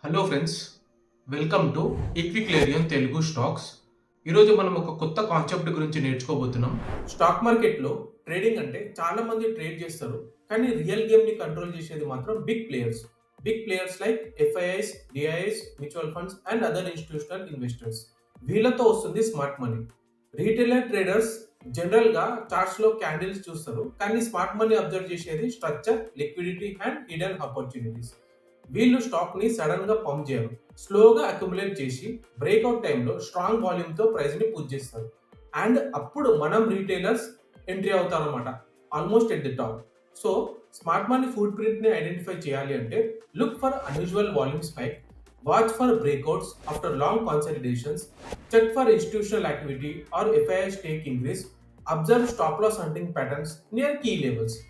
Hello friends, welcome to ఈక్విక్లేరియన్ Telugu stocks. ఈరోజు మనం ఒక కొత్త కాన్సెప్ట్ గురించి నేర్చుకోబోతున్నాం. స్టాక్ మార్కెట్లో ట్రేడింగ్ అంటే చాలా మంది ట్రేడ్ చేస్తారు, కానీ రియల్ గేమ్ ని కంట్రోల్ చేసేది మాత్రం big players like FIIs, DIs, mutual funds and other institutional investors. వీళ్ళతో వస్తుంది smart money. Retailer traders general గా చార్ట్స్ లో క్యాండిల్స్ చూస్తారు, కానీ స్మార్ట్ మనీ అబ్జర్వ్ చేసేది structure, liquidity and hidden opportunities. వీళ్ళు స్టాక్ ని సడన్ గా పంప్ చేయరు, స్లోగా అక్యుములేట్ చేసి బ్రేక్అవుట్ టైంలో స్ట్రాంగ్ వాల్యూమ్ తో ప్రైస్ ని పుష్ చేస్తారు. అండ్ అప్పుడు మనం రీటైలర్స్ ఎంట్రీ అవుతారన్నమాట, almost at the top. So smart money food print ని ఐడెంటిఫై చేయాలి అంటే look for unusual volume spike, watch for breakouts after long consolidations, check for institutional activity or FII stake increase, observe stop loss hunting patterns near key levels.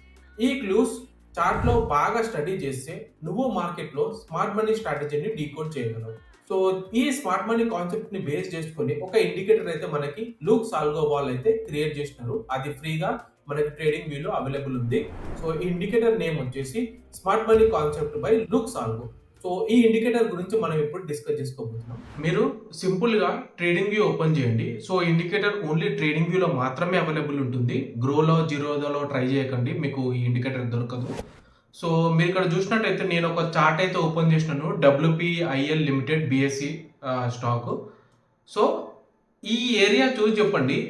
ఈ clues చార్ట్లో బాగా study చేస్తే నువ్వు మార్కెట్లో smart money స్ట్రాటజీని decode చేయగలవు. So ఈ smart money concept ని బేస్ చేసుకొని ఒక ఇండికేటర్ అయితే మనకి లూక్ సాల్గో వాల్ అయితే క్రియేట్ చేసినారు. అది ఫ్రీగా మనకి ట్రేడింగ్ వ్యూలో అవైలబుల్ ఉంది. సో ఈ ఇండికేటర్ నేమ్ వచ్చేసి smart money concept by LuxAlgo. So ఈ ఇండికేటర్ గురించి మనం ఇప్పుడు డిస్కస్ చేసుకోబోతున్నాం. మీరు సింపుల్ గా ట్రేడింగ్ వ్యూ ఓపెన్ చేయండి. సో ఇండికేటర్ ఓన్లీ ట్రేడింగ్ వ్యూలో మాత్రమే అవైలబుల్ ఉంటుంది. గ్రోలో జీరోలో ట్రై చేయకండి, మీకు ఈ ఇండికేటర్ దొరకదు. సో మీరు ఇక్కడ చూసినట్టయితే నేను ఒక చార్ట్ అయితే ఓపెన్ చేసినాను, డబ్ల్యూపిఐఎల్ లిమిటెడ్ బిఎస్సి స్టాక్. సో ఈ ఏరియా చూసి చెప్పండి,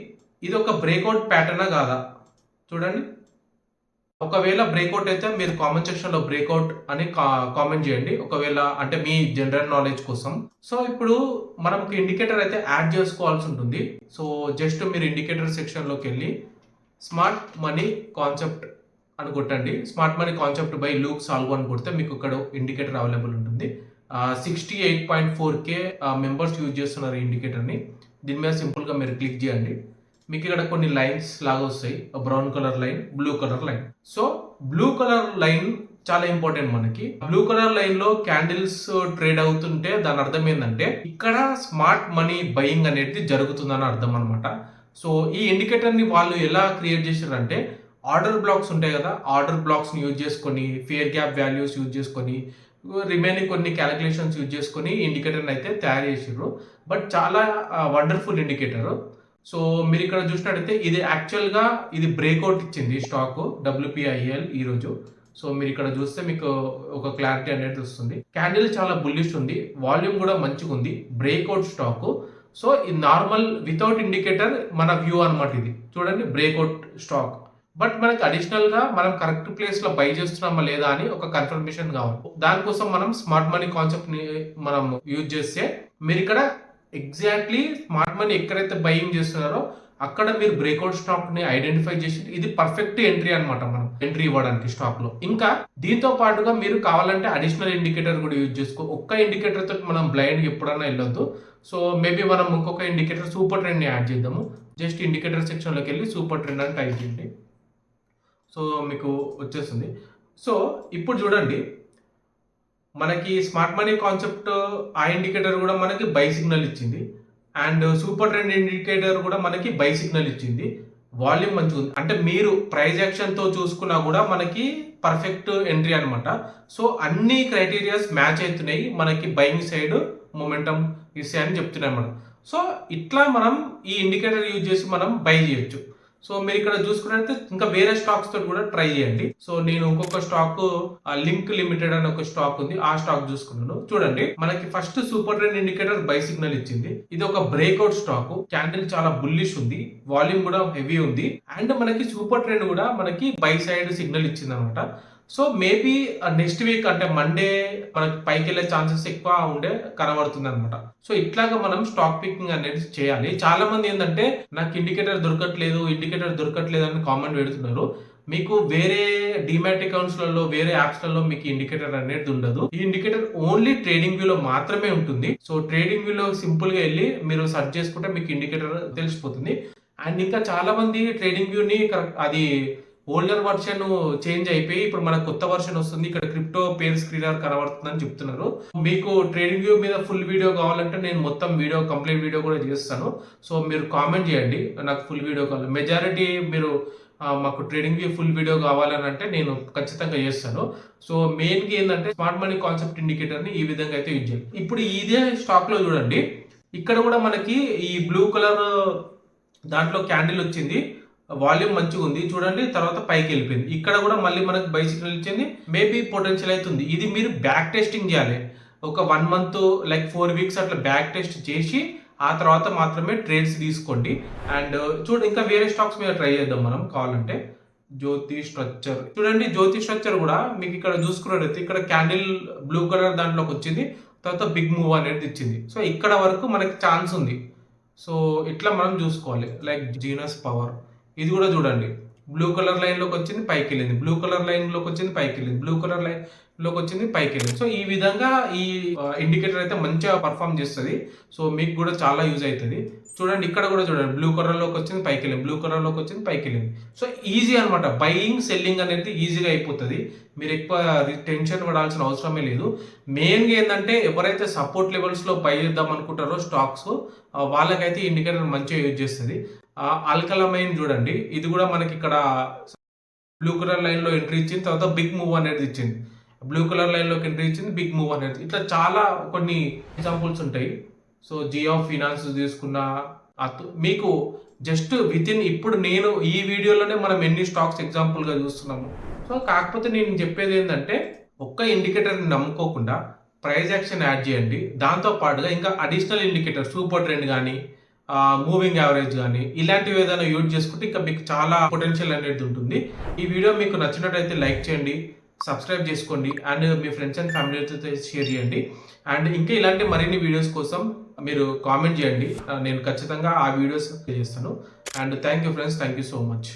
ఇది ఒక బ్రేక్అవుట్ ప్యాటర్నా కాదా చూడండి. ఒకవేళ బ్రేక్అవుట్ అయితే మీరు కామెంట్ సెక్షన్ లో బ్రేక్అవుట్ అని కామెంట్ చేయండి, ఒకవేళ అంటే మీ జనరల్ నాలెడ్జ్ కోసం. సో ఇప్పుడు మనం ఇండికేటర్ అయితే యాడ్ చేసుకోవాల్సి ఉంటుంది. సో జస్ట్ మీరు ఇండికేటర్ సెక్షన్ లోకి వెళ్ళి స్మార్ట్ మనీ కాన్సెప్ట్ అని కొట్టండి. Smart money concept by Luke సాల్వో అని కొడితే మీకు ఇక్కడ ఇండికేటర్ అవైలబుల్ ఉంటుంది. 68.4K మెంబర్స్ యూజ్ చేస్తున్నారు ఈ ఇండికేటర్ని. దీని మీద సింపుల్గా మీరు క్లిక్ చేయండి. మీకు ఇక్కడ కొన్ని లైన్స్ లాగా వస్తాయి, brown colour line, blue colour line. So blue colour line చాలా ఇంపార్టెంట్ మనకి. బ్లూ కలర్ లైన్ లో క్యాండిల్స్ ట్రేడ్ అవుతుంటే దాని అర్థం ఏంటంటే ఇక్కడ స్మార్ట్ మనీ బయింగ్ అనేది జరుగుతుందని అర్థం అనమాట. సో ఈ ఇండికేటర్ ని వాళ్ళు ఎలా క్రియేట్ చేశారంటే ఆర్డర్ బ్లాక్స్ ఉంటాయి కదా, ఆర్డర్ బ్లాక్స్ ని యూజ్ చేసుకొని, ఫేర్ గ్యాప్ వాల్యూస్ యూజ్ చేసుకొని, రిమైనింగ్ కొన్ని క్యాలిక్యులేషన్స్ యూజ్ చేసుకొని ఇండికేటర్ని అయితే తయారు చేసారు. బట్ చాలా వండర్ఫుల్ ఇండికేటర్. సో మీరు ఇక్కడ చూసినట్టయితే ఇది యాక్చువల్గా ఇది బ్రేక్అవుట్ ఇచ్చింది స్టాక్ డబ్ల్యూపిఐఎల్ ఈరోజు. సో మీరు ఇక్కడ చూస్తే మీకు ఒక క్లారిటీ అనేది వస్తుంది. క్యాండిల్ చాలా బుల్లిష్ ఉంది, వాల్యూమ్ కూడా మంచిగా ఉంది, బ్రేక్అవుట్ స్టాక్. సో ఇది నార్మల్ వితౌట్ ఇండికేటర్ మన వ్యూ అనమాట. ఇది చూడండి బ్రేక్అవుట్ స్టాక్. బట్ మనకి అడిషనల్ గా మనం కరెక్ట్ ప్లేస్ లో బై చేస్తున్నామా లేదా అని ఒక కన్ఫర్మేషన్ కావాలి. దానికోసం మనం స్మార్ట్ మనీ కాన్సెప్ట్ ని మనం యూజ్ చేస్తే మీరు ఇక్కడ ఎగ్జాక్ట్లీ స్మార్ట్ మనీ ఎక్కడైతే బయింగ్ చేస్తున్నారో అక్కడ మీరు బ్రేక్అవుట్ స్టాక్ ని ఐడెంటిఫై చేసి ఇది పర్ఫెక్ట్ ఎంట్రీ అనమాట, మనం ఎంట్రీ ఇవ్వడానికి స్టాక్ లో. ఇంకా దీంతో పాటుగా మీరు కావాలంటే అడిషనల్ ఇండికేటర్ కూడా యూజ్ చేసుకో. ఒక్క ఇండికేటర్ తోటి మనం బ్లైండ్ ఎప్పుడన్నా వెళ్ళొద్దు. సో మేబీ మనం ఇంకొక ఇండికేటర్ సూపర్ ట్రెండ్ ని యాడ్ చేద్దాము. జస్ట్ ఇండికేటర్ సెక్షన్ లోకి వెళ్ళి సూపర్ ట్రెండ్ అని టైప్ చేయండి. సో మీకు వచ్చేస్తుంది. సో ఇప్పుడు చూడండి, మనకి స్మార్ట్ మనీ కాన్సెప్ట్ ఆ ఇండికేటర్ కూడా మనకి బై సిగ్నల్ ఇచ్చింది, అండ్ సూపర్ ట్రెండ్ ఇండికేటర్ కూడా మనకి బై సిగ్నల్ ఇచ్చింది. వాల్యూమ్ మంచిగా ఉంది, అంటే మీరు ప్రైస్ యాక్షన్ తో చూసుకున్నా కూడా మనకి పర్ఫెక్ట్ ఎంట్రీ అనమాట. సో అన్ని క్రైటీరియాస్ మ్యాచ్ అవుతున్నాయి, మనకి బయింగ్ సైడ్ మొమెంటం ఇస్తాయని చెప్తున్నాయి అన్నమాట. సో ఇట్లా మనం ఈ ఇండికేటర్ యూజ్ చేసి మనం బై చేయొచ్చు. సో మీరు ఇక్కడ చూసుకున్నట్లయితే ఇంకా వేరే స్టాక్స్ తో కూడా ట్రై చేయండి. సో నేను ఇంకొక స్టాక్ లింక్ లిమిటెడ్ అనే ఒక స్టాక్ ఉంది, ఆ స్టాక్ చూసుకున్నాను. చూడండి మనకి first super trend indicator by signal ఇచ్చింది. ఇది ఒక బ్రేక్అవుట్ స్టాక్, క్యాండిల్ చాలా బుల్లిష్ ఉంది, వాల్యూమ్ కూడా హెవీ ఉంది, అండ్ మనకి సూపర్ ట్రెండ్ కూడా మనకి బై సైడ్ సిగ్నల్ ఇచ్చింది అనమాట. సో మేబీ నెక్స్ట్ వీక్ అంటే మండే మనకి పైకి వెళ్ళే ఛాన్సెస్ ఎక్కువ ఉండే కనబడుతుంది అనమాట. సో ఇట్లాగా మనం స్టాక్ పికింగ్ అనేది చేయాలి. చాలా మంది ఏంటంటే నాకు ఇండికేటర్ దొరకట్లేదు అని కామెంట్ పెడుతున్నారు. మీకు వేరే డిమాట్ అకౌంట్స్లలో, వేరే యాప్స్లలో మీకు ఇండికేటర్ అనేది ఉండదు. ఈ ఇండికేటర్ ఓన్లీ ట్రేడింగ్ వ్యూలో మాత్రమే ఉంటుంది. సో ట్రేడింగ్ వ్యూలో సింపుల్ గా వెళ్ళి మీరు సెర్చ్ చేసుకుంటే మీకు ఇండికేటర్ తెలిసిపోతుంది. అండ్ ఇంకా చాలా మంది ట్రేడింగ్ వ్యూని అది ఓల్డర్ వర్షన్ చేంజ్ అయిపోయి ఇప్పుడు మనకు కొత్త వర్షన్ వస్తుంది, ఇక్కడ క్రిప్టో పేర్ స్క్రీనర్ కనబడుతుందని చెప్తున్నారు. మీకు ట్రేడింగ్ వ్యూ మీద ఫుల్ వీడియో కావాలంటే నేను మొత్తం వీడియో కంప్లీట్ వీడియో కూడా చేస్తాను. సో మీరు కామెంట్ చేయండి, నాకు ఫుల్ వీడియో కావాలి. మెజారిటీ మీరు మాకు ట్రేడింగ్ ఫుల్ వీడియో కావాలని అంటే నేను ఖచ్చితంగా చేస్తాను. సో మెయిన్గా ఏంటంటే స్మార్ట్ మనీ కాన్సెప్ట్ ఇండికేటర్ని ఈ విధంగా అయితే యూజ్ చేయాలి. ఇప్పుడు ఇదే స్టాక్లో చూడండి, ఇక్కడ కూడా మనకి ఈ బ్లూ కలర్ దాంట్లో క్యాండిల్ వచ్చింది, వాల్యూమ్ మంచిగా ఉంది చూడండి, తర్వాత పైకి వెళ్ళిపోయింది. ఇక్కడ కూడా మళ్ళీ మనకు బై సిగ్నల్ ఇచ్చింది, మేబీ పొటెన్షియల్ అవుతుంది. ఇది మీరు బ్యాక్ టెస్టింగ్ చేయాలి. ఒక 1 మంత్ లైక్ 4 వీక్స్ అట్లా బ్యాక్ టెస్ట్ చేసి ఆ తర్వాత మాత్రమే ట్రేడ్స్ తీసుకోండి. అండ్ ఇంకా వేరే స్టాక్స్ మీద ట్రై చేద్దాం మనం కావాలంటే. జ్యోతి స్ట్రక్చర్ చూడండి, జ్యోతి స్ట్రక్చర్ కూడా మీకు ఇక్కడ చూసుకున్నట్టయితే ఇక్కడ క్యాండిల్ బ్లూ కలర్ దాంట్లోకి వచ్చింది, తర్వాత బిగ్ మూవ్ అనేది ఇచ్చింది. సో ఇక్కడ వరకు మనకి ఛాన్స్ ఉంది. సో ఇట్లా మనం చూసుకోవాలి. లైక్ జీనస్ పవర్ ఇది కూడా చూడండి, బ్లూ కలర్ లైన్లోకి వచ్చింది పైకి వెళ్ళింది, బ్లూ కలర్ లైన్లోకి వచ్చింది పైకి వెళ్ళింది, బ్లూ కలర్ లైన్లోకి వచ్చింది పైకి వెళ్ళింది. సో ఈ విధంగా ఈ ఇండికేటర్ అయితే మంచిగా పర్ఫామ్ చేస్తుంది. సో మీకు కూడా చాలా యూజ్ అవుతుంది. చూడండి ఇక్కడ కూడా చూడండి, బ్లూ కలర్లోకి వచ్చింది పైకి వెళ్ళింది, బ్లూ కలర్లోకి వచ్చింది పైకి వెళ్ళింది. సో ఈజీ అనమాట, బయింగ్ సెల్లింగ్ అనేది ఈజీగా అయిపోతుంది. మీరు ఎక్కువ టెన్షన్ పడాల్సిన అవసరమే లేదు. మెయిన్గా ఏంటంటే ఎవరైతే సపోర్ట్ లెవెల్స్లో బై చేద్దాం అనుకుంటారో స్టాక్స్, వాళ్ళకైతే ఇండికేటర్ మంచిగా యూజ్ చేస్తుంది. ఆల్కలమైన్ చూడండి, ఇది కూడా మనకి ఇక్కడ బ్లూ కలర్ లైన్లో ఎంట్రీ ఇచ్చింది, తర్వాత బిగ్ మూవ్ అనేది ఇచ్చింది. బ్లూ కలర్ లైన్లోకి ఎంట్రీ ఇచ్చింది, బిగ్ మూవ్ అనేది. ఇట్లా చాలా కొన్ని ఎగ్జాంపుల్స్ ఉంటాయి. సో జియో ఫినాన్స్ తీసుకున్న మీకు జస్ట్ వితిన్ ఇప్పుడు నేను ఈ వీడియోలోనే మనం ఎన్ని స్టాక్స్ ఎగ్జాంపుల్గా చూస్తున్నాము. సో కాకపోతే నేను చెప్పేది ఏంటంటే ఒక్క ఇండికేటర్ని నమ్ముకోకుండా ప్రైస్ యాక్షన్ యాడ్ చేయండి. దాంతో పాటుగా ఇంకా అడిషనల్ ఇండికేటర్ సూపర్ ట్రెండ్ కానీ మూవింగ్ యావరేజ్ కానీ ఇలాంటివి ఏదైనా యూజ్ చేసుకుంటే ఇంకా మీకు చాలా పొటెన్షియల్ అనేది ఉంటుంది. ఈ వీడియో మీకు నచ్చినట్టయితే లైక్ చేయండి, సబ్స్క్రైబ్ చేసుకోండి, అండ్ మీ ఫ్రెండ్స్ అండ్ ఫ్యామిలీతో షేర్ చేయండి. అండ్ ఇంకా ఇలాంటి మరిన్ని వీడియోస్ కోసం మీరు కామెంట్ చేయండి, నేను ఖచ్చితంగా ఆ వీడియోస్ చేస్తాను. And thank you friends, thank you so much.